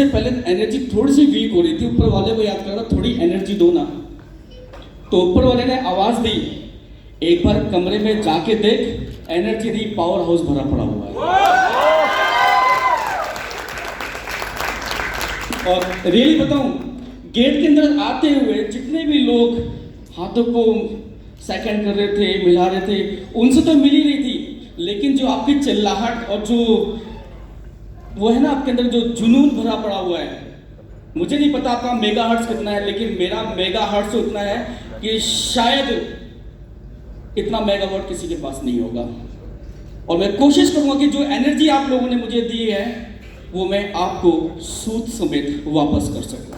से पहले एनर्जी थोड़ी सी वीक हो रही थी, ऊपर वाले को याद कर रहा थोड़ी एनर्जी दो ना। तो ऊपर वाले ने आवाज दी, एक बार कमरे में जाके देख, एनर्जी दी, पावर हाउस भरा पड़ा हुआ है। और रियली बताऊं, गेट के अंदर आते हुए जितने भी लोग हाथों को सेकंड कर रहे थे, मिला रहे थे, उनसे तो मिल ही रही थी, लेकिन जो आपकी चिल्लाहट और जो वो है ना आपके अंदर जो जुनून भरा पड़ा हुआ है, मुझे नहीं पता आपका मेगाहर्ट्ज कितना है, लेकिन मेरा मेगाहर्ट्ज तो इतना है कि शायद इतना मेगावाट किसी के पास नहीं होगा। और मैं कोशिश करूंगा कि जो एनर्जी आप लोगों ने मुझे दी है वो मैं आपको सूद समेत वापस कर सकूं।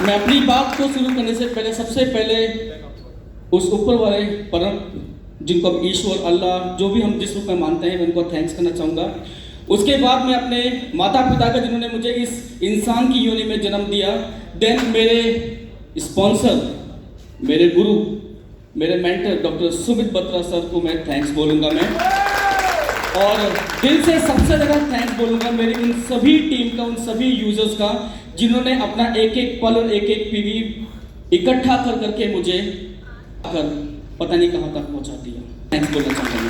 मैं अपनी बात को शुरू करने से पहले सबसे पहले उस ऊपर वाले परम, जिनको हम ईश्वर, अल्लाह, जो भी हम जिस रूप में मानते हैं, मैं उनको थैंक्स करना चाहूँगा। उसके बाद मैं अपने माता पिता का, जिन्होंने मुझे इस इंसान की योनि में जन्म दिया। देन मेरे स्पॉन्सर, मेरे गुरु, मेरे mentor doctor Sumit Batra sir को मैं थैंक्स बोलूँगा मैं। और दिल से सबसे ज़्यादा थैंक्स बोलूँगा मेरी उन सभी टीम का, उन सभी यूजर्स का, जिन्होंने अपना एक एक पल और एक एक पीवी इकट्ठा कर करके मुझे अगर पता नहीं कहाँ तक पहुँचा दिया। थैंक्स बोलना चाहता हूँ।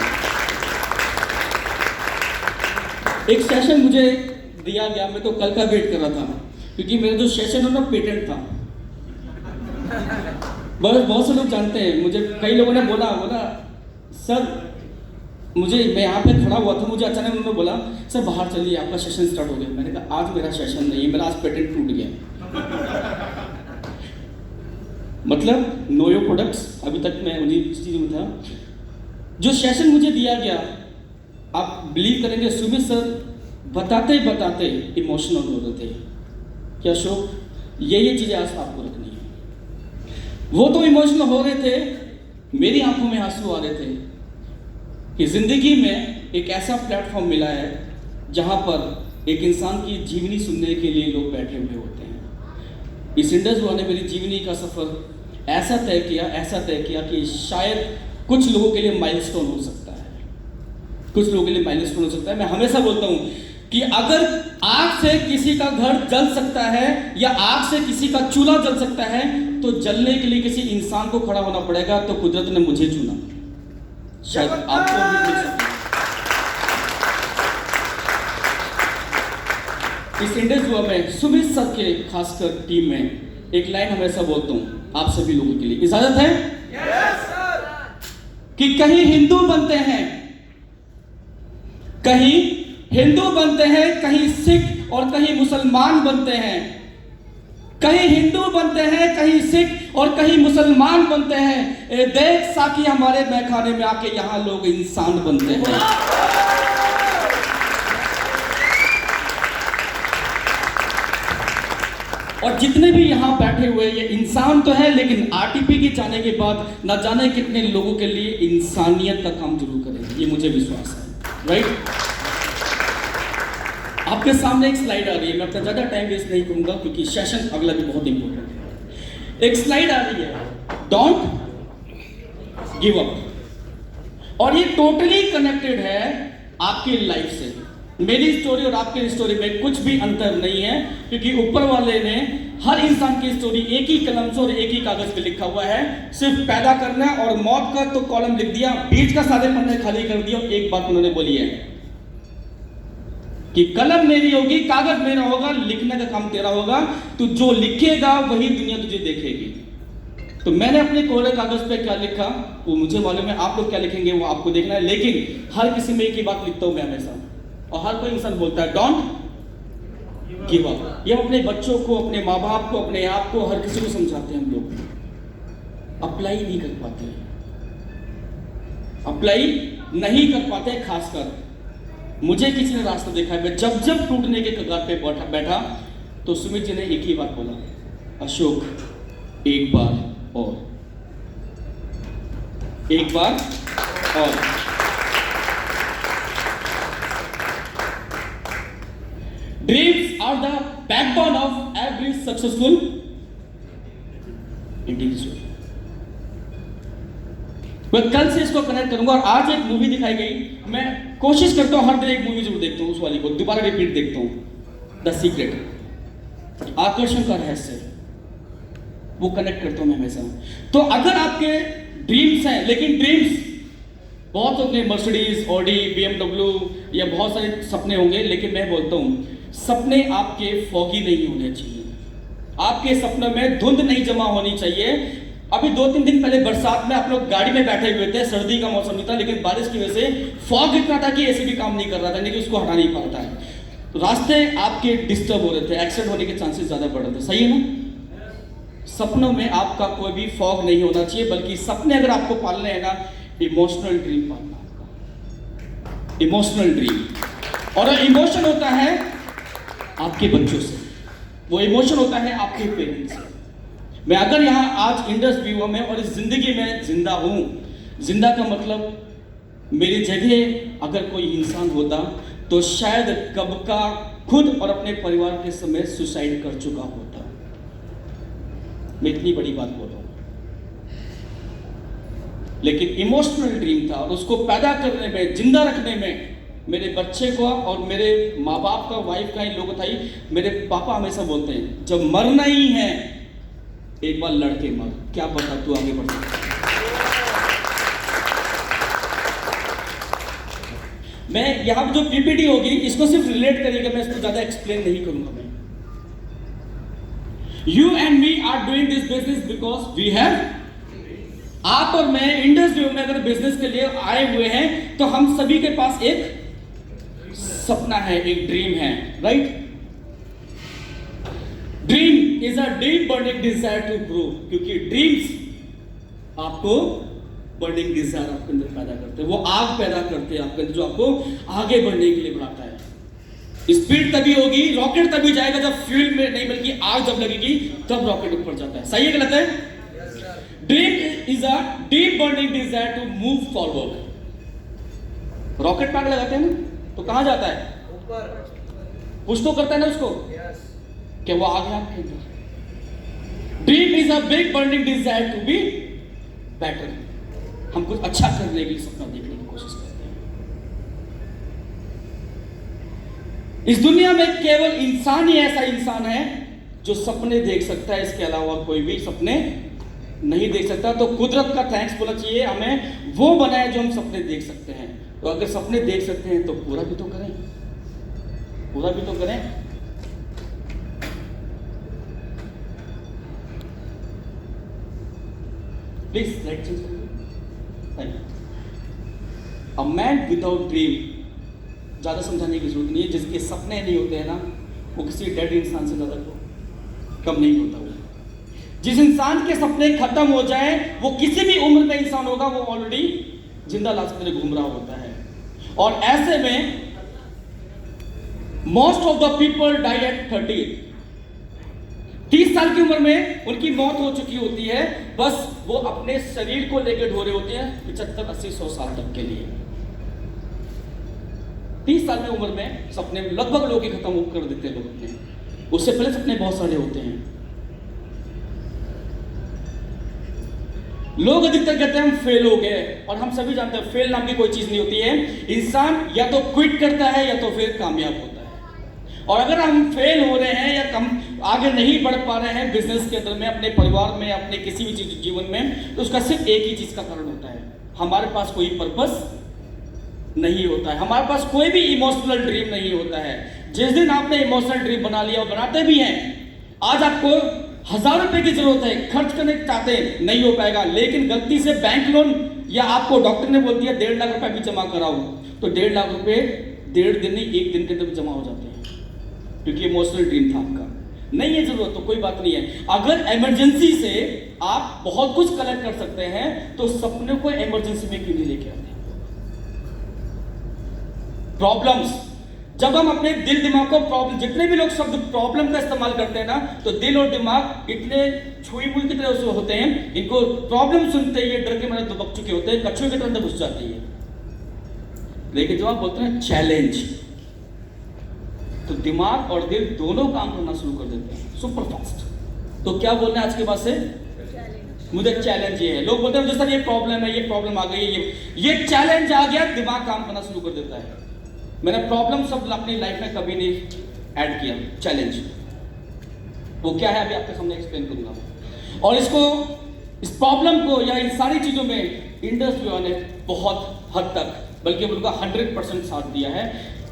एक सेशन मुझे दिया गया, मैं तो कल का वेट कर रहा था, क्योंकि मेरा जो सेशन है ना पेटेंट था। बहुत से लोग जानते हैं मुझे, कई लोगों ने बोला सर, मुझे, मैं यहाँ पे खड़ा हुआ था, मुझे अचानक उन्होंने बोला सर बाहर चलिए, आपका सेशन स्टार्ट हो गया। मैंने कहा आज मेरा सेशन नहीं है, मेरा आज पेटेंट टूट गया। मतलब नो योर प्रोडक्ट्स, अभी तक मैं उन्हीं चीज़ों में था। जो सेशन मुझे दिया गया, आप बिलीव करेंगे, सुमित सर बताते बताते इमोशनल हो रहे थे कि अशोक ये चीज़ें आज आपको रखनी है। वो तो इमोशनल हो रहे थे, मेरी आंखों में आंसू आ रहे थे कि जिंदगी में एक ऐसा प्लेटफॉर्म मिला है जहां पर एक इंसान की जीवनी सुनने के लिए लोग बैठे हुए होते हैं। इस इंडस ने मेरी जीवनी का सफर ऐसा तय किया कि शायद कुछ लोगों के लिए माइलस्टोन हो सकता है, कुछ लोगों के लिए माइलस्टोन हो सकता है। मैं हमेशा बोलता हूं कि अगर आग से किसी का घर जल सकता है या आग से किसी का चूल्हा जल सकता है, तो जलने के लिए किसी इंसान को खड़ा होना पड़ेगा। तो कुदरत ने मुझे चुना, शायद आपको भी मिल सकता है। इस इंडस में सुमित सर के खासकर टीम में एक लाइन हमेशा बोलता हूं आप सभी लोगों के लिए, इजाजत है? Yes sir. कि कहीं हिंदू बनते हैं, कहीं सिख और कहीं मुसलमान बनते हैं, कहीं हिंदू बनते हैं, कहीं सिख और कहीं मुसलमान बनते हैं। देख साकी हमारे मैखाने में आके यहां लोग इंसान बनते हैं। और जितने भी यहां बैठे हुए ये इंसान तो है, लेकिन आरटीपी के जाने के बाद न जाने कितने लोगों के लिए इंसानियत का काम जरूर करेंगे, ये मुझे विश्वास है। राइट? आपके सामने एक स्लाइड आ रही है, मैं अपना ज़्यादा टाइम वेस्ट नहीं करूंगा क्योंकि सेशन अगला भी बहुत इंपॉर्टेंट है। एक स्लाइड आ रही है, डोंट गिव अप, और ये टोटली कनेक्टेड है आपकी लाइफ से। मेरी स्टोरी और आपकी स्टोरी में कुछ भी अंतर नहीं है, क्योंकि ऊपर वाले ने हर इंसान की स्टोरी एक ही कलम से और एक ही कागज पे लिखा हुआ है। सिर्फ पैदा करना और मौत का तो कॉलम लिख दिया, बीच का सारे पन्ने खाली कर दिया। एक बात उन्होंने बोली है कि कलम मेरी होगी, कागज मेरा होगा, लिखने का काम तेरा होगा, तू जो लिखेगा वही दुनिया तुझे देखेगी। तो मैंने अपने कोरे कागज पे क्या लिखा वो मुझे मालूम है, आप लोग क्या लिखेंगे वो आपको देखना है। लेकिन हर किसी में एक ही बात लिखता हूं मैं हमेशा, और हर कोई इंसान बोलता है डोंट गिव अप। ये अपने बच्चों को, अपने माँ बाप को, अपने आप को, हर किसी को समझाते हैं हम लोग, अप्लाई नहीं कर पाते, अप्लाई नहीं कर पाते। खासकर मुझे किसी ने रास्ता देखा है, मैं जब जब टूटने के कगार पे बैठा तो सुमित जी ने एक ही बात बोला, अशोक एक बार और, एक बार और। Dreams are the backbone of every successful individual. मैं कल से इसको कनेक्ट करूंगा। और आज एक मूवी दिखाई गई, मैं कोशिश करता हूं हर दिन एक मूवी जरूर देखता हूं, उस वाली को दोबारा रिपीट देखता हूं, द सीक्रेट, आकर्षण का रहस्य, वो कनेक्ट करता हूं मैं हमेशा। तो अगर आपके ड्रीम्स हैं, लेकिन ड्रीम्स बहुत होंगे, मर्सिडीज, ऑडी, BMW या बहुत सारे सपने होंगे, लेकिन मैं बोलता हूं सपने आपके फॉगी नहीं होने चाहिए, आपके सपनों में धुंध नहीं जमा होनी चाहिए। अभी 2-3 दिन पहले बरसात में आप लोग गाड़ी में बैठे हुए थे, सर्दी का मौसम नहीं था, लेकिन बारिश की वजह से फॉग इतना था कि एसी भी काम नहीं कर रहा था, लेकिन उसको हटा नहीं पाता है। तो रास्ते आपके डिस्टर्ब हो रहे थे, एक्सीडेंट होने के चांसेस ज्यादा बढ़ रहे थे, सही है ना? सपनों में आपका कोई भी फॉग नहीं होना चाहिए, बल्कि सपने अगर आपको पालने हैं ना, इमोशनल ड्रीम पालना आपका, इमोशनल ड्रीम। और इमोशन होता है आपके बच्चों से, वो इमोशन होता है आपके पेरेंट्स से। मैं अगर यहाँ आज इंडस व्यू में और इस जिंदगी में जिंदा हूं, जिंदा का मतलब मेरी जगह अगर कोई इंसान होता तो शायद कब का खुद और अपने परिवार के समय सुसाइड कर चुका होता। मैं इतनी बड़ी बात बोल रहा हूं, लेकिन इमोशनल ड्रीम था और उसको पैदा करने में, जिंदा रखने में मेरे बच्चे को और मेरे माँ बाप का, वाइफ का, इन लोगों का ही। मेरे पापा हमेशा बोलते हैं जब मरना ही है एक बार लड़के मर, क्या पता तू आगे बढ़ सकता। मैं यहां पर जो पीपीटी होगी इसको सिर्फ रिलेट करेगा, मैं इसको ज्यादा एक्सप्लेन नहीं करूंगा। मैं you and me are doing this business because we have, आप और मैं इंडस व्यू में अगर बिजनेस के लिए आए हुए हैं तो हम सभी के पास एक सपना है, एक ड्रीम है, right? Dream is a deep burning desire to grow, क्योंकि ड्रीम्स आपको बर्निंग डिजायर आपके अंदर पैदा करते हैं, वो आग पैदा करते हैं आपके अंदर जो आपको आगे बढ़ने के लिए बढ़ाता है। स्पीड तभी होगी, रॉकेट तभी जाएगा जब फ्यूल में नहीं बल्कि आग जब लगेगी तब रॉकेट ऊपर जाता है, सही है गलत है? Dream is a deep burning desire to move forward. Rocket में आग लगाते हैं ना तो कहां जाता है? ऊपर। पुश तो करता है ना उसको, क्या वो आगे आपके अंदर। Dream is a big burning desire to be better. हम कुछ अच्छा करने के लिए सपना देखने की कोशिश करते हैं। इस दुनिया में केवल इंसान ही ऐसा इंसान है जो सपने देख सकता है, इसके अलावा कोई भी सपने नहीं देख सकता। तो कुदरत का थैंक्स बोलना चाहिए, हमें वो बनाए जो हम सपने देख सकते हैं। तो अगर सपने देख सकते हैं तो पूरा भी तो करें, पूरा भी तो करें। प्लीज स्लाइड चेंज करिए। अ मैन विदाउट ड्रीम, ज्यादा समझाने की जरूरत नहीं है। जिसके सपने नहीं होते हैं ना, वो किसी डेड इंसान से ज्यादा कम नहीं होता। वो जिस इंसान के सपने खत्म हो जाए, वो किसी भी उम्र में इंसान होगा, वो ऑलरेडी जिंदा लाश में घूम रहा होता है। और ऐसे में most of the people die at 30 साल की उम्र में उनकी मौत हो चुकी होती है। बस वो अपने शरीर को लेकर ढो रहे होते हैं 75, 80, 100 साल तक के लिए। 30 साल की उम्र में सपने लगभग लोग खत्म कर देते हैं लोग अपने, उससे पहले सपने बहुत सारे होते हैं। लोग अधिकतर कहते हैं हम फेल हो गए, और हम सभी जानते हैं फेल नाम की कोई चीज नहीं होती है। इंसान या तो क्विट करता है या तो फिर कामयाब होता है। और अगर हम फेल हो रहे हैं या हम आगे नहीं बढ़ पा रहे हैं बिजनेस के अंदर में, अपने परिवार में, अपने किसी भी चीज जीवन में, तो उसका सिर्फ एक ही चीज का कारण होता है, हमारे पास कोई पर्पस नहीं होता है, हमारे पास कोई भी इमोशनल ड्रीम नहीं होता है। जिस दिन आपने इमोशनल ड्रीम बना लिया और बनाते भी हैं, आज आपको 1000 रुपए की जरूरत है, खर्च करने चाहते हैं, नहीं हो पाएगा। लेकिन गलती से बैंक लोन या आपको डॉक्टर ने बोल दिया 1.5 लाख रुपए भी जमा कराओ, तो 1.5 लाख रुपए 1.5 दिन नहीं 1 दिन के अंदर जमा हो जाते हैं, क्योंकि इमोशनल ड्रीम था आपका। नहीं है जरूरत तो कोई बात नहीं है। अगर इमरजेंसी से आप बहुत कुछ कलेक्ट कर सकते हैं तो सपने को इमरजेंसी में क्यों नहीं लेके आते? प्रॉब्लम्स, जब हम अपने दिल दिमाग को प्रॉब्लम, जितने भी लोग शब्द प्रॉब्लम का इस्तेमाल करते हैं ना, तो दिल और दिमाग इतने छुई मुई की तरह से होते हैं, इनको प्रॉब्लम सुनते ही डर के मारे दुबक चुके होते हैं, कछुए के तरह घुस जाती है। लेकिन जब आप बोलते हैं चैलेंज, तो दिमाग और दिल दोनों काम करना शुरू कर देते हैं सुपर फास्ट। तो क्या बोलना है आज के बाद से? मुझे चैलेंज ये है। लोग बोलते हैं सर ये प्रॉब्लम है, ये प्रॉब्लम आ गई है, ये चैलेंज आ गया, दिमाग काम करना शुरू कर देता है। मैंने प्रॉब्लम सब अपनी लाइफ में कभी नहीं ऐड किया। चैलेंज वो क्या है अभी आपके सामने एक्सप्लेन करूंगा। और इस प्रॉब्लम को या इन सारी चीजों में इंडस व्यूअर ने बहुत हद तक, बल्कि उनका 100% साथ दिया है।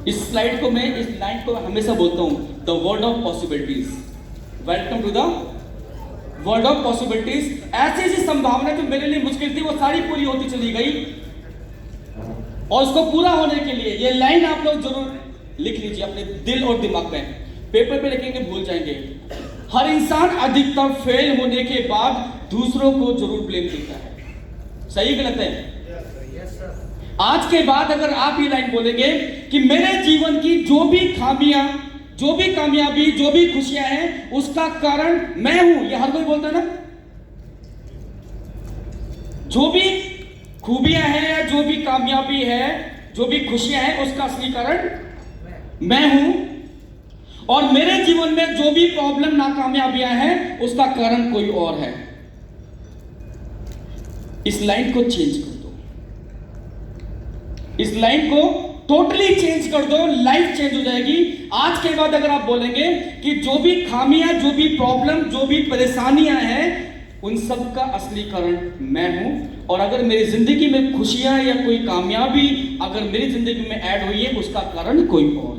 इस स्लाइड को मैं, इस लाइन को हमेशा बोलता हूं, the world of possibilities. Welcome to the world of possibilities. ऐसी ऐसी संभावना जो मेरे लिए मुश्किल थी वो सारी पूरी होती चली गई। और उसको पूरा होने के लिए ये लाइन आप लोग जरूर लिख लीजिए अपने दिल और दिमाग में। पेपर पे लिखेंगे भूल जाएंगे। हर इंसान अधिकतर फेल होने के बाद दूसरों को जरूर ब्लेम देता है। सही गलत है? आज के बाद अगर आप ये लाइन बोलेंगे कि मेरे जीवन की जो भी खामियां, जो भी कामयाबी, जो भी खुशियां हैं, उसका कारण मैं हूं। ये हर कोई बोलता है ना। जो भी खूबियां हैं या जो भी कामयाबी है, जो भी खुशियां हैं, उसका असली कारण मैं हूं। और मेरे जीवन में जो भी प्रॉब्लम, नाकामयाबियां हैं, उसका कारण कोई और है। इस लाइन को चेंज कर दो। इस लाइन को टोटली चेंज कर दो, लाइफ चेंज हो जाएगी। आज के बाद अगर आप बोलेंगे कि जो भी खामियां, जो भी प्रॉब्लम, जो भी परेशानियां हैं, उन सब का असली कारण मैं हूं। और अगर मेरी जिंदगी में खुशियां या कोई कामयाबी अगर मेरी जिंदगी में ऐड हुई है, उसका कारण कोई और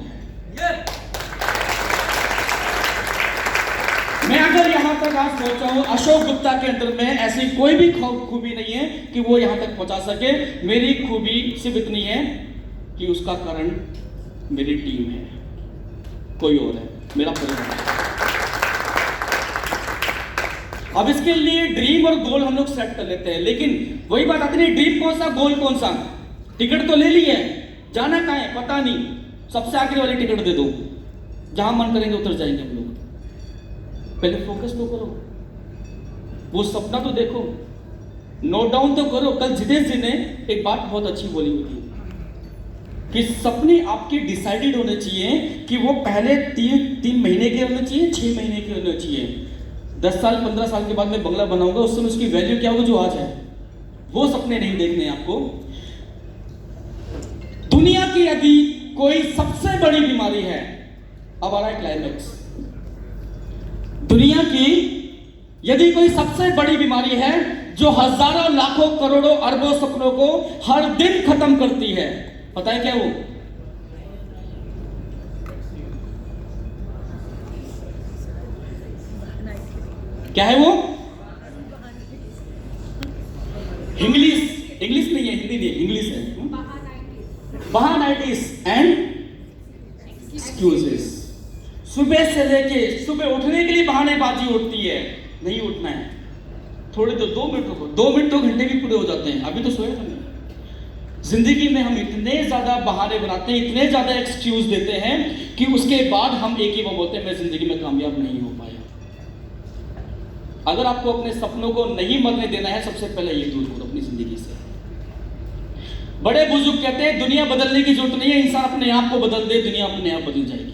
है। मैं अगर यहां तक आज पहुंचा हूं, अशोक गुप्ता के अंदर में ऐसी कोई भी खूबी नहीं है कि वो यहां तक पहुंचा सके। मेरी खूबी सिर्फ इतनी है कि उसका कारण मेरी टीम है, कोई और है, मेरा परिवार है। अब इसके लिए ड्रीम और गोल हम लोग सेट कर लेते हैं, लेकिन वही बात आती है, ड्रीम कौन सा, गोल कौन सा। टिकट तो ले ली है, जाना कहां है पता नहीं, सबसे आखिरी वाली टिकट दे दो, जहां मन करेंगे उतर जाएंगे हम लोग। पहले फोकस तो करो, वो सपना तो देखो, नोट डाउन तो करो। कल जितेश जी ने एक बात बहुत अच्छी बोली हुई थी कि सपने आपके डिसाइडेड होने चाहिए कि वो पहले 3 महीने के होने चाहिए, 6 महीने के होने चाहिए। 10 साल 15 साल के बाद मैं बंगला बनाऊंगा, उस समय उसकी वैल्यू क्या होगी जो आज है। वो सपने नहीं देखने आपको। दुनिया की यदि कोई सबसे बड़ी बीमारी है, अब आ रहा है क्लाइमेक्स, दुनिया की यदि कोई सबसे बड़ी बीमारी है जो हजारों, लाखों, करोड़ों, अरबों सपनों को हर दिन खत्म करती है, पता है क्या वो? क्या है वो? इंग्लिश नहीं है, हिंदी नहीं है, इंग्लिश है। बहानाइटिस एंड एक्सक्यूजेस। सुबह से लेके सुबह उठने के लिए बहानेबाजी उठती है, नहीं उठना है, थोड़े तो 2 मिनट रुको, 2 मिनट 2 घंटे भी पूरे हो जाते हैं, अभी तो सोए थे। जिंदगी में हम इतने ज्यादा बहाने बनाते हैं, इतने ज्यादा एक्सक्यूज देते हैं कि उसके बाद हम एक ही वो बोलते हैं मैं जिंदगी में कामयाब नहीं हो पाया। अगर आपको अपने सपनों को नहीं मरने देना है, सबसे पहले ये दूर करो अपनी जिंदगी से। बड़े बुजुर्ग कहते हैं दुनिया बदलने की जरूरत नहीं है, इंसान अपने आप को बदल दे, दुनिया अपने आप बदल जाएगी।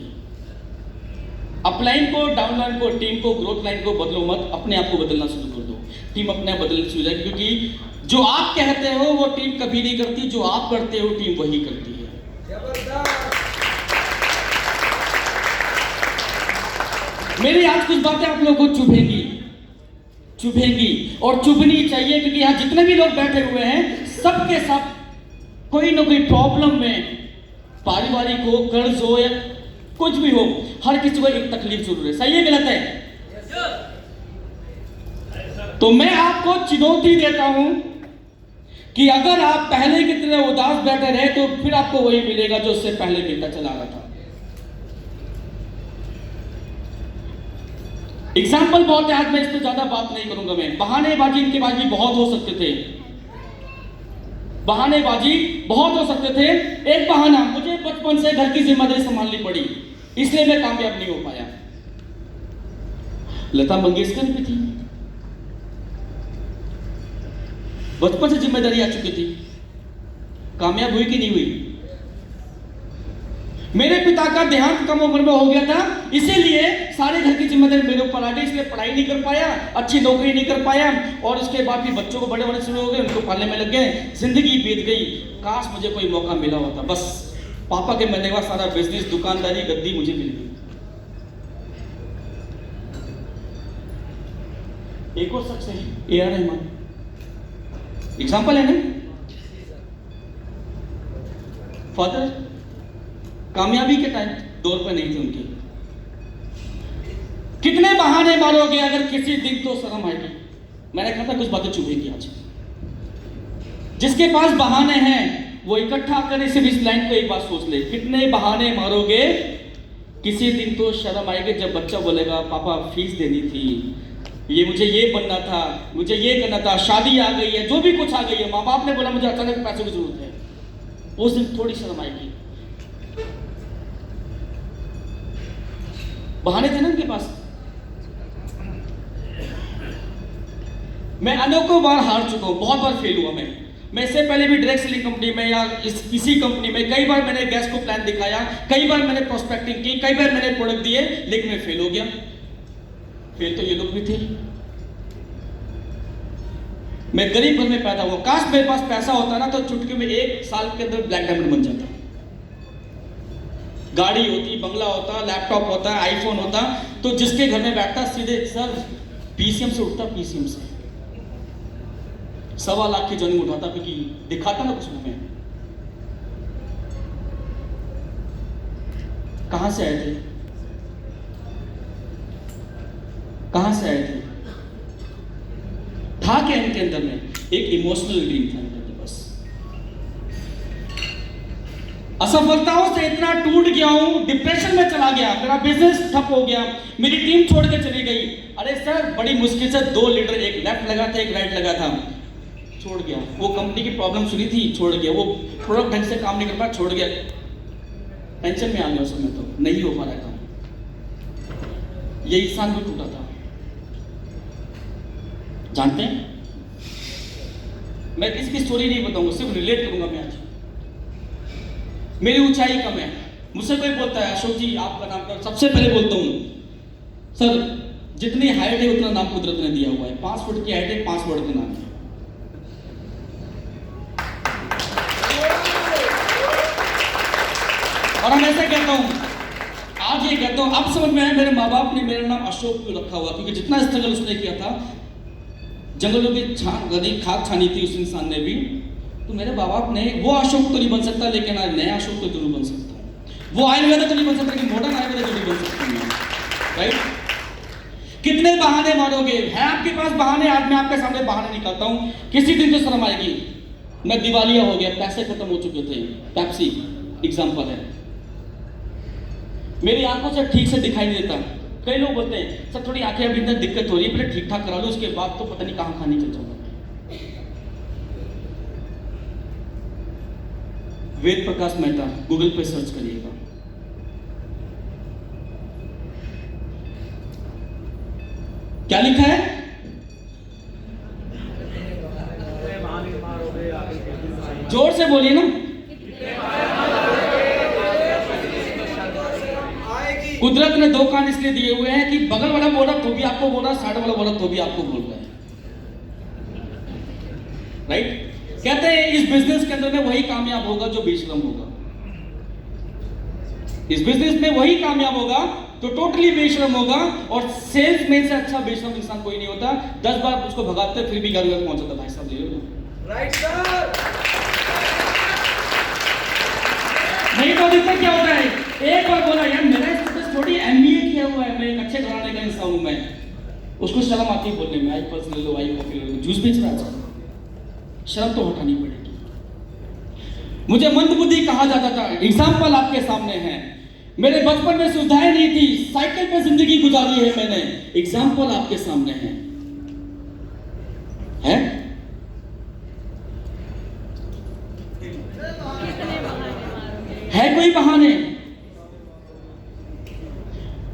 अपलाइन को, डाउनलाइन को, टीम को, ग्रोथ लाइन को बदलो मत, अपने आप को बदलना शुरू कर दो, टीम अपने आप बदलनी शुरू हो जाएगी। क्योंकि जो आप कहते हो वो टीम कभी नहीं करती, जो आप करते हो टीम वही करती है। मेरी आज कुछ बातें आप लोगों को चुभेंगी और चुभनी चाहिए, क्योंकि यहां जितने भी लोग बैठे हुए हैं सबके सब कोई ना कोई प्रॉब्लम में, पारिवारिक हो, कर्ज हो या कुछ भी हो, हर किसी को एक तकलीफ जरूर है। सही है गलत है? तो मैं आपको चुनौती देता हूं कि अगर आप पहले की तरह उदास बैठे रहे तो फिर आपको वही मिलेगा जो उससे पहले मिलता चला रहा था। एग्जाम्पल बहुत है, आज मैं इस पर ज्यादा बात नहीं करूंगा। मैं बहानेबाजी, इनके पास भी बहुत हो सकते थे, बहानेबाजी बहुत हो सकते थे। एक बहाना, मुझे बचपन से घर की जिम्मेदारी संभालनी पड़ी इसलिए मैं कामयाब नहीं हो पाया। लता मंगेशकर भी थी, बचपन से जिम्मेदारी आ चुकी थी, कामयाब हुई कि नहीं हुई? मेरे पिता का देहांत कम उम्र में हो गया था, इसीलिए सारे घर की जिम्मेदारी मेरे ऊपर आ गई, इसलिए पढ़ाई नहीं कर पाया, अच्छी नौकरी नहीं कर पाया, और उसके बाद भी बच्चों को बड़े होने शुरू हो गए, उनको पालने में लग गए, जिंदगी बीत गई। काश मुझे कोई मौका मिला होता, बस पापा के मरने के बाद सारा बिजनेस, दुकानदारी, गद्दी मुझे मिल गई। एक और शख्स है A.R. रहमान, एग्जाम्पल है ना। फादर कामयाबी के टाइम दौर पर नहीं थे उनके। कितने बहाने मारोगे, अगर किसी दिन तो शर्म आएगी। मैंने कहा था कुछ बातें चुभेगी आज। जिसके पास बहाने हैं वो इकट्ठा करने से भी इस लाइन को एक बात सोच ले, कितने बहाने मारोगे, किसी दिन तो शर्म आएगी जब बच्चा बोलेगा पापा फीस देनी थी, ये मुझे ये बनना था, मुझे ये करना था, शादी आ गई है, जो भी कुछ आ गई है, माँ बाप ने बोला मुझे अचानक पैसों की जरूरत है, उस दिन थोड़ी शर्म आएगी। बहाने थे ना उनके पास। मैं अनेकों बार हार चुका हूं, बहुत बार फेल हुआ मैं इससे पहले भी डायरेक्ट सेलिंग कंपनी में या इसी कंपनी में कई बार मैंने गैस को प्लान दिखाया, कई बार मैंने प्रोस्पेक्टिंग की, कई बार मैंने प्रोडक्ट दिए, लेकिन मैं फेल हो गया। फेल तो ये लोग भी थे। मैं गरीब घर में पैदा हुआ, काश मेरे पास पैसा होता ना तो चुटकी में 1 साल के अंदर ब्लैक डायमंड बन जाता। गाड़ी होती, बंगला होता, लैपटॉप होता, आईफोन होता, तो जिसके घर में बैठता सीधे सर पीसीएम से उठता, पीसीएम से 1.25 लाख की जॉइनिंग उठाता, क्योंकि दिखाता ना कुछ में। कहां से आए थे, कहां से आए थे? था क्या इनके अंदर में? एक इमोशनल ड्रीम था इनके अंदर। बस असफलताओं से इतना टूट गया हूं, डिप्रेशन में चला गया, मेरा बिजनेस ठप हो गया, मेरी टीम छोड़ के चली गई। अरे सर बड़ी मुश्किल से 2 लीडर, एक लेफ्ट लगा था, एक राइट लगा था, छोड़ गया। वो कंपनी की प्रॉब्लम सुनी थी, छोड़ गया। वो प्रोडक्ट ढंग से काम नहीं कर पाया, छोड़ गया। टेंशन में आ गया उस समय, तो नहीं हो पा रहा काम। ये इंसान भी टूटा था, जानते हैं? मैं किसी की स्टोरी नहीं बताऊंगा, सिर्फ रिलेट करूंगा मैं आज। मेरी ऊंचाई कम है, मुझसे कोई बोलता है अशोक जी आपका नाम कर, सबसे पहले बोलता हूं सर जितनी हाइट है उतना नाम कुदरत ने दिया हुआ है। 5 फुट की हाइट है, 5 वर्ड के नाम है। और हम ऐसे कहता हूं, आज ये कहता हूं, अब समझ में आया मेरे माँ बाप ने मेरा नाम अशोक क्यों रखा हुआ, क्योंकि जितना स्ट्रगल उसने किया था, जंगलों की खाद छानी थी उस इंसान ने भी, तो मेरे माँ बाप ने, वो अशोक तो नहीं बन सकता, लेकिन आज नया अशोक तो जरूर बन सकता है। वो आयुर्वेद तो नहीं बन सकता, लेकिन मॉडर्न आयुर्वेद जरूर बन सकता है। राइट? कितने बहाने मारोगे? है आपके पास बहाने? आज मैं आपके सामने बहाने निकालता हूं, किसी दिन तो शर्म आएगी। मैं दिवालिया हो गया, पैसे खत्म हो चुके थे, पेप्सी एग्जाम्पल है। मेरी आंखों से ठीक से दिखाई नहीं देता। कई लोग बोलते हैं सर थोड़ी आंखें अभी इतना दिक्कत हो रही है, पहले ठीक ठाक करा लो, उसके बाद तो पता नहीं कहां खाने चल जाऊंगा। वेद प्रकाश मेहता, गूगल पे सर्च करिएगा। क्या लिखा है? जोर से बोलिए ना। कुदरत ने 2 कान इसलिए दिए हुए हैं कि बगल वाला बोल रहा तो भी आपको बोल रहा, साइड वाला बोल रहा तो भी आपको बोल रहा है। राइट? कहते हैं इस बिजनेस के अंदर में वही कामयाब होगा जो बेशरम होगा। इस बिजनेस में वही कामयाब होगा तो टोटली बेशरम होगा, और सेल्स मैन से अच्छा बेशरम इंसान कोई नहीं होता। 10 बार उसको भगाते फिर भी घर में पहुंचाता। भाई साहब ले लो। Right sir. नहीं तो देखते क्या होता है, एक बार बोला यार मेरा थोड़ी एमबीए किया हुआ है, मैं एक अच्छे घराने का इंसान हूं, मैं उसको शर्म आती है बोलने में, आई पल्स ले लो, आई कॉफी ले लो, जूस बेच रहा है, शर्म तो हटानी पड़ेगी। मुझे मंदबुद्धि कहा जाता था, एग्जाम्पल आपके सामने है। मेरे बचपन में सुविधाएं नहीं थी, साइकिल पे जिंदगी गुजारी है मैंने, एग्जाम्पल आपके सामने है। है कोई बहाने?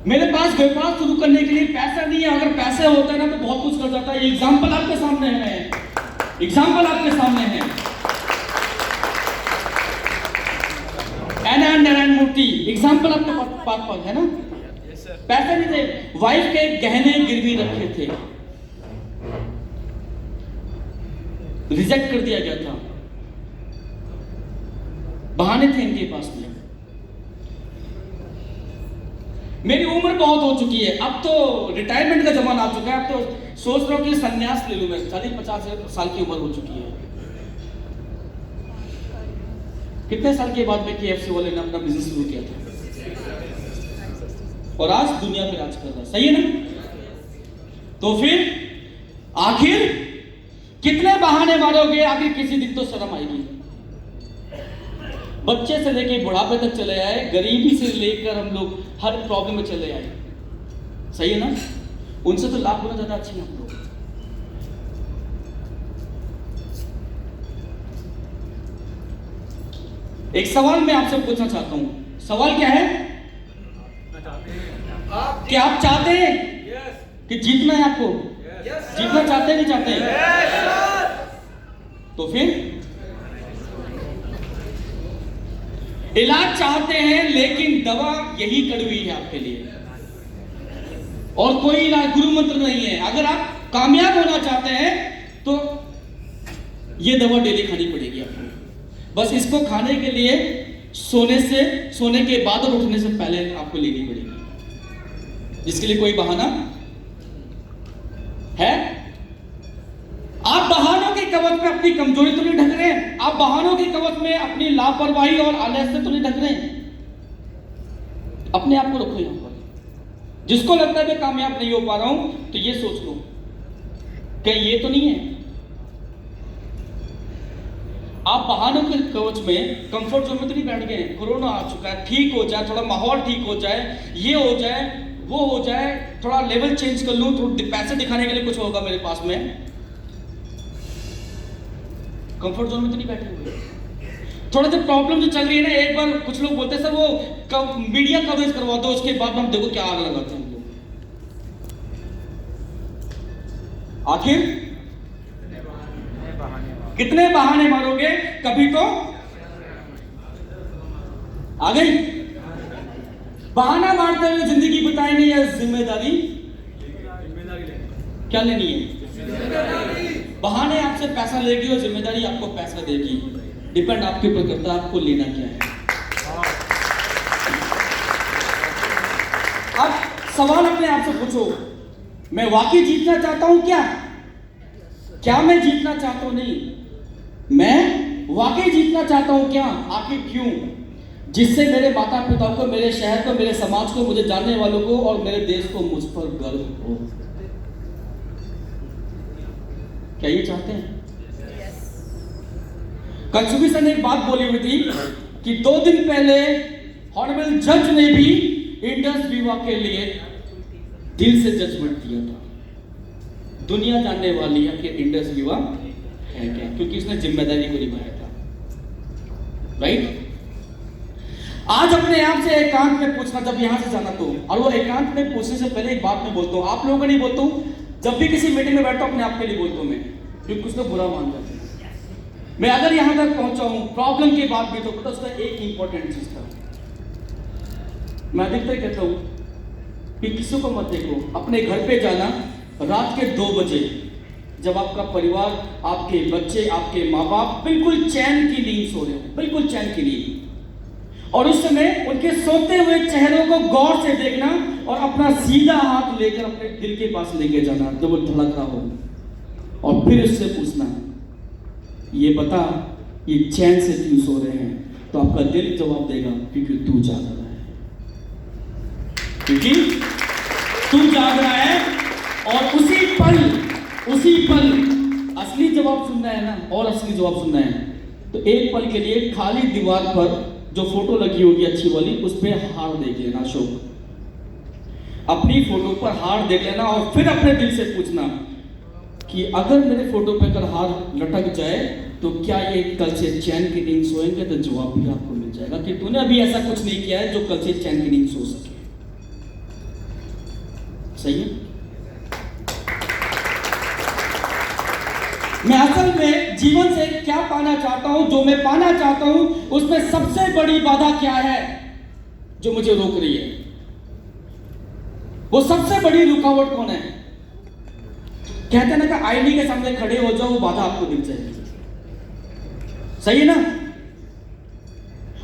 मेरे पास व्यापार शुरू करने के लिए पैसा नहीं है, अगर पैसे होता है ना तो बहुत कुछ कर जाता है। एग्जाम्पल आपके सामने है, एग्जाम्पल आपके सामने है। एन मूर्ति प्रॉपर्टी, एग्जाम्पल आपके पास है ना, पैसे नहीं थे, वाइफ के गहने गिरवी रखे थे, रिजेक्ट कर दिया गया था, बहाने थे इनके पास में। मेरी उम्र बहुत हो चुकी है, अब तो रिटायरमेंट का जमाना आ चुका है, अब तो सोच रहा हूं कि संन्यास ले लूं मैं, 40-50 साल की उम्र हो चुकी है। कितने साल के बाद में KFC वाले ने अपना बिजनेस शुरू किया था और आज दुनिया पे राज कर रहा है, सही है ना? तो फिर आखिर कितने बहाने मारोगे, आखिर किसी दिन तो शर्म आएगी। बच्चे से लेके बुढ़ापे तक चले आए, गरीबी से लेकर हम लोग हर प्रॉब्लम में चले आए, सही है ना? उनसे तो लाख गुना ज्यादा अच्छे हैं हम लोग। एक सवाल मैं आपसे पूछना चाहता हूं, सवाल क्या है कि आप चाहते हैं कि जीतना है आपको? जीतना चाहते हैं, नहीं चाहते हैं? तो फिर इलाज चाहते हैं, लेकिन दवा यही कड़वी है आपके लिए, और कोई इलाज गुरु मंत्र नहीं है। अगर आप कामयाब होना चाहते हैं तो ये दवा डेली खानी पड़ेगी आपको। बस इसको खाने के लिए सोने के बाद और उठने से पहले आपको लेनी पड़ेगी। इसके लिए कोई बहाना है? आप बहानों के कवच में अपनी कमजोरी तो नहीं ढक रहे हैं, आप बहानों के कवच में अपनी लापरवाही और आलस्य से तो नहीं ढक रहे हैं। अपने आप को रखो यहां पर। जिसको लगता है मैं कामयाब नहीं हो पा रहा हूं, तो ये सोच लो कहीं ये तो नहीं है आप बहानों के कवच में, कंफर्ट जोन में तो नहीं बैठ गए। कोरोना आ चुका है, ठीक हो जाए, थोड़ा माहौल ठीक हो जाए, ये हो जाए, वो हो जाए, थोड़ा लेवल चेंज कर लूं, थोड़ा पैसे दिखाने के लिए कुछ होगा मेरे पास में। कंफर्ट जोन में तो नहीं बैठे हुए। थोड़ा सा प्रॉब्लम जो चल रही है ना, एक बार कुछ लोग बोलते हैं सर वो मीडिया कवरेज करवा दो, उसके बाद हम देखो क्या आग लगाते हैं हम लोग। आखिर कितने बहाने मारोगे? कभी तो आ गई। बहाना मारते हुए जिंदगी बिताई नहीं है, जिम्मेदारी क्या लेनी है? बहाने आपसे पैसा लेगी और जिम्मेदारी आपको पैसा देगी। डिपेंड आपके ऊपर करता है आपको लेना क्या है। अब सवाल अपने आप से पूछो, मैं वाकई जीतना चाहता हूं क्या मैं जीतना चाहता हूं? नहीं, मैं वाकई जीतना चाहता हूं क्या? आखिर क्यों? जिससे मेरे माता पिता को, मेरे शहर को, मेरे समाज को, मुझे जानने वालों को और मेरे देश को मुझ पर गर्व हो। क्या ये चाहते हैं? कचुकी सर ने एक बात बोली हुई थी कि 2 दिन पहले हॉनरेबल जज ने भी इंडस विवा के लिए दिल से जजमेंट दिया था। दुनिया जानने वाली है कि इंडस विवा है क्या, क्योंकि उसने जिम्मेदारी को निभाया था। राइट? आज अपने आप से एकांत में पूछना, जब यहां से जाना तो, और वो एकांत में पूछने से पहले एक बात मैं बोलता हूं, आप लोगों को नहीं बोलता हूं, जब भी किसी मीटिंग में बैठता हूं अपने आप के लिए बोलता हूं मैं, क्योंकि कुछ लोग बुरा मान जाते हैं। मैं अगर यहां तक पहुंचा हूं प्रॉब्लम के बाद भी, तो पता उसका एक इंपॉर्टेंट चीज था। मैं अधिकतर कहता हूं कि किसी को मत देखो, अपने घर पे जाना रात के 2 बजे, जब आपका परिवार, आपके बच्चे, आपके माँ बाप बिल्कुल चैन की नींद सो रहे हो, बिल्कुल चैन की नींद, और उस समय उनके सोते हुए चेहरों को गौर से देखना और अपना सीधा हाथ लेकर अपने दिल के पास लेके जाना जब वो धड़क रहा हो, और फिर उससे पूछना, ये बता ये चैन से क्यों सो रहे हैं? तो आपका दिल जवाब देगा, क्योंकि तू जाग रहा है, क्योंकि तू जाग रहा है। और उसी पल असली जवाब सुनना है ना, और असली जवाब सुनना है तो एक पल के लिए खाली दीवार पर जो फोटो लगी होगी अच्छी वाली, उस पर हार देख लेना। अशोक, अपनी फोटो पर हार देख लेना और फिर अपने दिल से पूछना कि अगर मेरे फोटो पे अगर हार लटक जाए तो क्या ये कल से चैन की नींद सोएंगे? तो जवाब भी आपको मिल जाएगा कि तूने अभी ऐसा कुछ नहीं किया है जो कल से चैन की नींद सो सके। सही है? मैं असल में जीवन से क्या पाना चाहता हूं, जो मैं पाना चाहता हूं, उसमें सबसे बड़ी बाधा क्या है? जो मुझे रोक रही है। वो सबसे बड़ी रुकावट कौन है? कहते हैं ना कि आईने के सामने खड़े हो जाओ, वो बाधा आपको दिख जाएगी। सही है ना?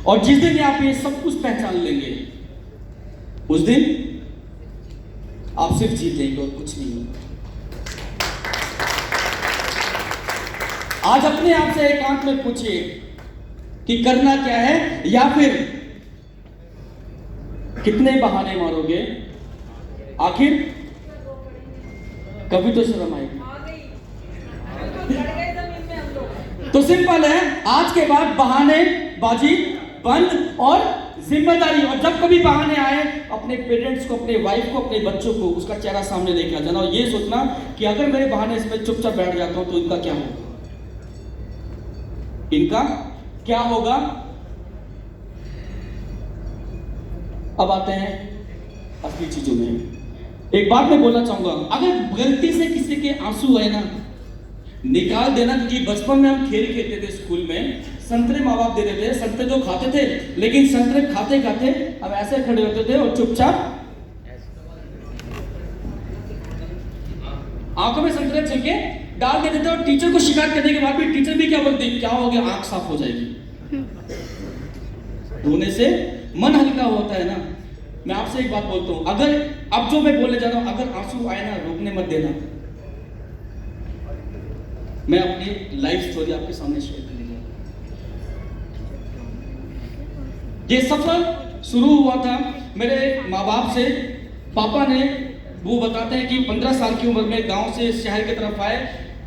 और जिस दिन आप ये सब कुछ पहचान लेंगे, उस दिन आप सिर्फ जीत लेंगे और कुछ नहीं होगा। आज अपने आप से एकांत में पूछिए कि करना क्या है, या फिर कितने बहाने मारोगे, आखिर कभी तो शर्म आएगी। तो सिंपल है, आज के बाद बहाने बाजी बंद और जिम्मेदारी। और जब कभी बहाने आए, अपने पेरेंट्स को, अपने वाइफ को, अपने बच्चों को उसका चेहरा सामने लेके आ जाना और ये सोचना कि अगर मेरे बहाने इसमें चुपचाप बैठ जाता हूं तो इनका क्या होगा, इनका क्या होगा। अब आते हैं असली चीजों में। एक बात मैं बोलना चाहूंगा, अगर गलती से किसी के आंसू आए ना, निकाल देना। क्योंकि बचपन में हम खेल खेलते थे स्कूल में, संतरे माँ बाप दे देते थे, संतरे तो खाते थे, लेकिन संतरे खाते खाते हम ऐसे खड़े होते थे और चुपचाप आंखों में संतरे छिड़के डाल देते थे। और टीचर को शिकायत करने के बाद भी टीचर भी क्या बोलते, क्या हो गया, आंख साफ हो जाएगी। रोने से मन हल्का होता है ना। मैं आपसे एक बात बोलता हूं, अगर अब जो मैं बोलने जा रहा हूं, अगर आंसू आए ना, रोकने मत देना। मैं अपनी लाइफ स्टोरी आपके सामने शेयर करने जा रहा हूं। ये सफर शुरू हुआ था मेरे माँ बाप से। पापा ने, वो बताते हैं कि 15 साल की उम्र में गांव से शहर की तरफ आए,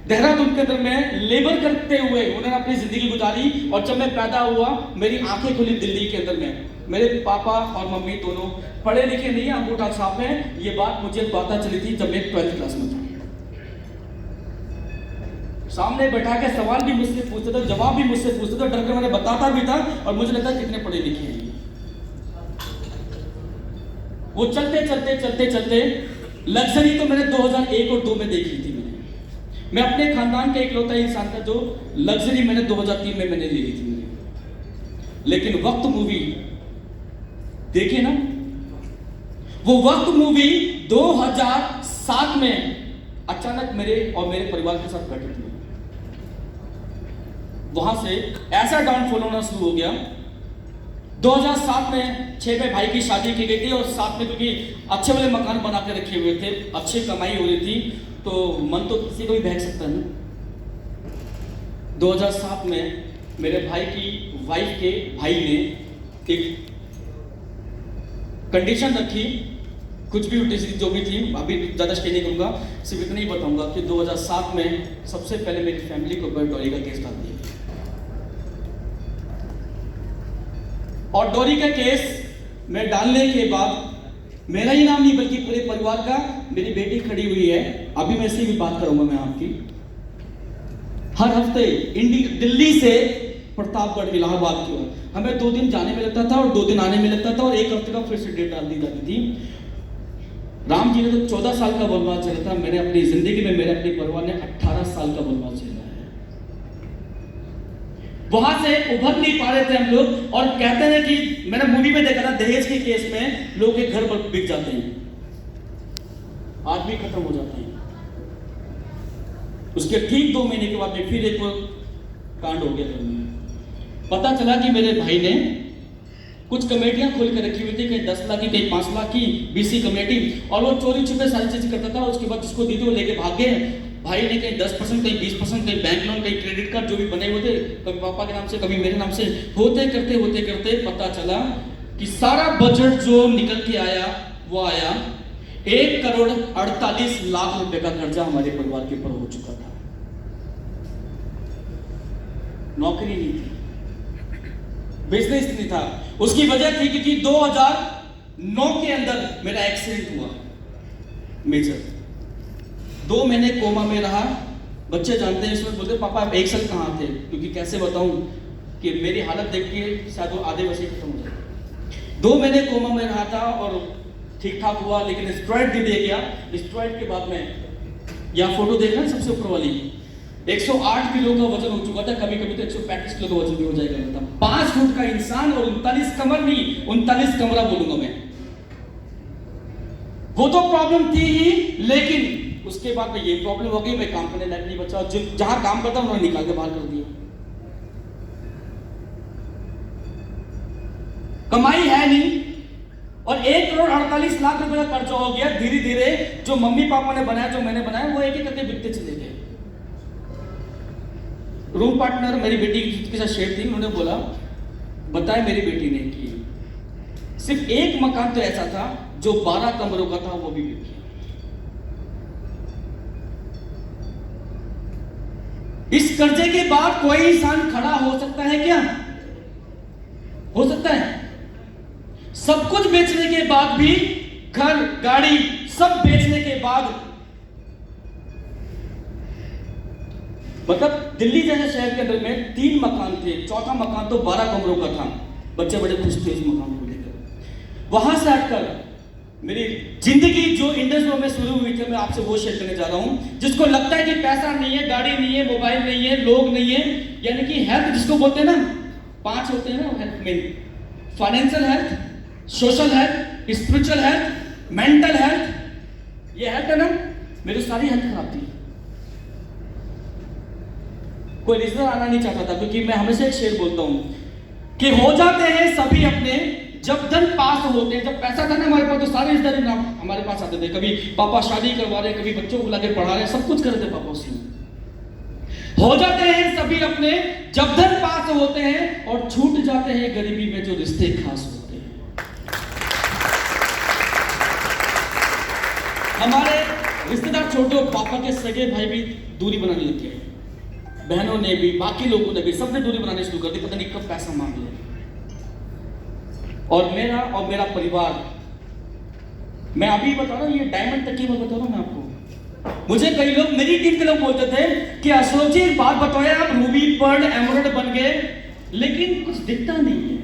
देहरादून के अंदर में लेबर करते हुए उन्होंने अपनी जिंदगी गुजारी। और जब मैं पैदा हुआ, मेरी आंखें खुली दिल्ली के अंदर में। मेरे पापा और मम्मी दोनों पढ़े लिखे नहीं, अंगूठा छाप है। ये बात मुझे पता चली थी जब मैं 12th क्लास में था। सामने बैठा के सवाल भी मुझसे पूछते थे, जवाब भी मुझसे पूछते थे, डर कर मैंने बताता भी था और मुझे लगता कितने पढ़े लिखे हैं। वो चलते चलते चलते चलते लग्जरी तो मैंने 2001 और 2 में देखी थी। मैं अपने खानदान का इकलौता इंसान था जो लग्जरी मैंने 2003 में मैंने ली थी। लेकिन वक्त मूवी देखिए ना, वो वक्त मूवी 2007 में अचानक मेरे और मेरे परिवार के साथ घटित हुई। वहां से ऐसा डाउनफॉल होना शुरू हो गया। 2007 में 6 भाई की शादी की गई थी और साथ में क्योंकि अच्छे वाले मकान बना के रखे हुए थे, अच्छी कमाई हो रही थी, तो मन तो किसी को भी बहक सकता है ना। 2007 में मेरे भाई की वाइफ के भाई ने एक कंडीशन रखी, कुछ भी उल्टी जो भी थी, अभी ज़्यादा स्टे नहीं करूँगा, सिर्फ इतना ही बताऊंगा कि 2007 में सबसे पहले मेरी फैमिली को ऊपर डोरी का केस डाल दिया। और डोरी का केस में डालने के बाद मेरा ही नाम नहीं बल्कि पूरे परिवार का, मेरी बेटी खड़ी हुई है, अभी मैं इससे भी बात करूंगा मैं आपकी। हर हफ्ते दिल्ली से प्रतापगढ़ इलाहाबाद की ओर हमें 2 दिन जाने में लगता था और 2 दिन आने में लगता था और 1 हफ्ते का फिर से डेट डाल दी जाती थी। राम जी ने तो 14 साल का वनवास झेला था, मैंने अपनी जिंदगी में, मेरे अपने परिवार ने 18 साल का वनवास झेला है। वहां से उभर नहीं पा रहे थे हम लोग। और कहते हैं कि मैंने मूवी में देखा था, दहेज के केस में लोग के घर बिक जाते हैं, आदमी खत्म हो जाते हैं। उसके ठीक 2 महीने के बाद में फिर एक कांड हो गया। पता चला कि मेरे भाई ने कुछ कमेटियां खोल कर रखी हुई थी, कहीं 10 लाख की, कहीं 5 लाख की बीसी कमेटी, और वो चोरी छुपे सारी चीज करता था। उसके बाद जिसको दी थी वो लेके भाग गए। भाई ने कहीं 10%, कहीं 20%, कहीं बैंक लोन, कहीं क्रेडिट कार्ड जो भी बने हुए थे, कभी पापा के नाम से, कभी मेरे नाम से, होते करते पता चला कि सारा बजट जो निकल के आया वो आया 1,48,00,000 रुपए का कर्जा हमारे परिवार के ऊपर हो चुका था। नौकरी नहीं थी, बिजनेस नहीं था। उसकी वजह थी क्योंकि 2009 के अंदर मेरा एक्सीडेंट हुआ मेजर। 2 महीने कोमा में रहा। बच्चे जानते हैं, इसमें बोलते पापा आप 1 साल कहाँ थे, क्योंकि कैसे बताऊं कि मेरी हालत देख के शायद वो आधे वर्ष खत्म हो जाए। 2 महीने कोमा में रहा था और ठीक ठाक हुआ, लेकिन स्टेरॉइड दे दिया गया। स्टेरॉइड के बाद में, या फोटो देख रहे हैं सबसे ऊपर वाली, 108 किलो का वजन हो चुका था, कभी कभी तो 135 किलो का वजन भी हो जाएगा था। 5 फुट का इंसान और 39 कमर नहीं, 39 कमरा बोलूंगा मैं। वो तो प्रॉब्लम थी ही, लेकिन उसके बाद में ये प्रॉब्लम हो गई, मैं काम करने लायक नहीं बचा। जहां काम करता उन्होंने निकाल के बाहर कर दिया। कमाई है नहीं, और 1,48,00,000 रुपए का कर्जा हो गया। धीरे धीरे जो मम्मी पापा ने बनाया, जो मैंने बनाया, वो एक एक करके बिकते चले गए। रूम पार्टनर मेरी बेटी के साथ शेयर थी, उन्होंने बोला, बताया मेरी बेटी ने कि सिर्फ एक मकान तो ऐसा था जो 12 कमरों का था, वो भी बिक गया। इस कर्जे के बाद कोई इंसान खड़ा हो सकता है क्या? हो सकता है? सब कुछ बेचने के बाद भी, घर गाड़ी सब बेचने के बाद, मतलब दिल्ली जैसे शहर के अंदर में 3 मकान थे, चौथा मकान तो 12 कमरों का था। बच्चे बड़े खुश थे इस मकान को लेकर। वहां से हटकर मेरी जिंदगी जो इंडस में शुरू हुई थी, मैं आपसे वो शेयर करने जा रहा हूं। जिसको लगता है कि पैसा नहीं है, गाड़ी नहीं है, मोबाइल नहीं है, लोग नहीं है, यानी कि हेल्थ जिसको बोलते हैं ना, 5 होते हैं ना हेल्थ में, financial health, social health, spiritual health, mental health. ये हेल्थ है ना, मेरी सारी हेल्थ खराब थी। कोई रिश्तेदार आना नहीं चाहता था, क्योंकि मैं हमेशा एक शेर बोलता हूं कि हो जाते हैं सभी अपने जब धन पास होते हैं। जब पैसा था ना हमारे पास, तो सारे रिश्तेदार हमारे पास आते थे। कभी पापा शादी करवा रहे, कभी बच्चों को लाके पढ़ा रहे, सब कुछ कर रहे थे पापा उसमें। हो जाते हैं सभी अपने जब धन पास होते हैं, और छूट जाते हैं गरीबी में जो रिश्ते खास होते हैं। हमारे रिश्तेदार छोटे, पापा के सगे भाई भी दूरी बनाने लग गए, बहनों ने भी, बाकी लोगों ने भी, सबने दूरी बनाने शुरू कर दी। पता नहीं कब पैसा मांग ले। और मेरा परिवार, मैं अभी बता रहा हूं, ये डायमंड तक की मैं बता रहा हूं मैं आपको। मुझे कई लोग, मेरी टीम के लोग बोलते थे कि अशोक जी एक बात बताओ, आप रूबी, पर्ल, एमराल्ड बन गए, लेकिन कुछ दिखता नहीं है।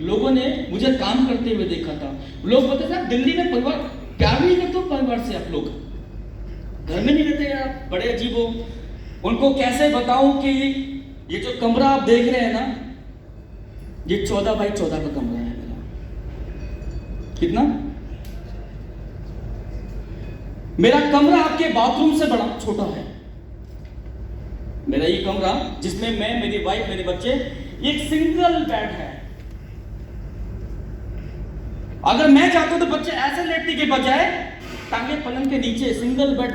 लोगों ने मुझे काम करते हुए देखा था। लोग बोलते थे दिल्ली में परिवार प्यार नहीं करते परिवार से, आप लोग घर में नहीं रहते यार, बड़े अजीब हो। उनको कैसे बताऊं कि ये जो कमरा आप देख रहे हैं ना, ये 14 बाई 14 का कमरा है मेरा। कितना? मेरा कमरा आपके बाथरूम से बड़ा छोटा है। मेरा ये कमरा, जिसमें मैं, मेरी वाइफ, मेरे बच्चे, एक सिंगल बेड है। अगर मैं चाहता हूं तो बच्चे ऐसे लेटने के बजाय टांगे पलंग के नीचे, सिंगल बेड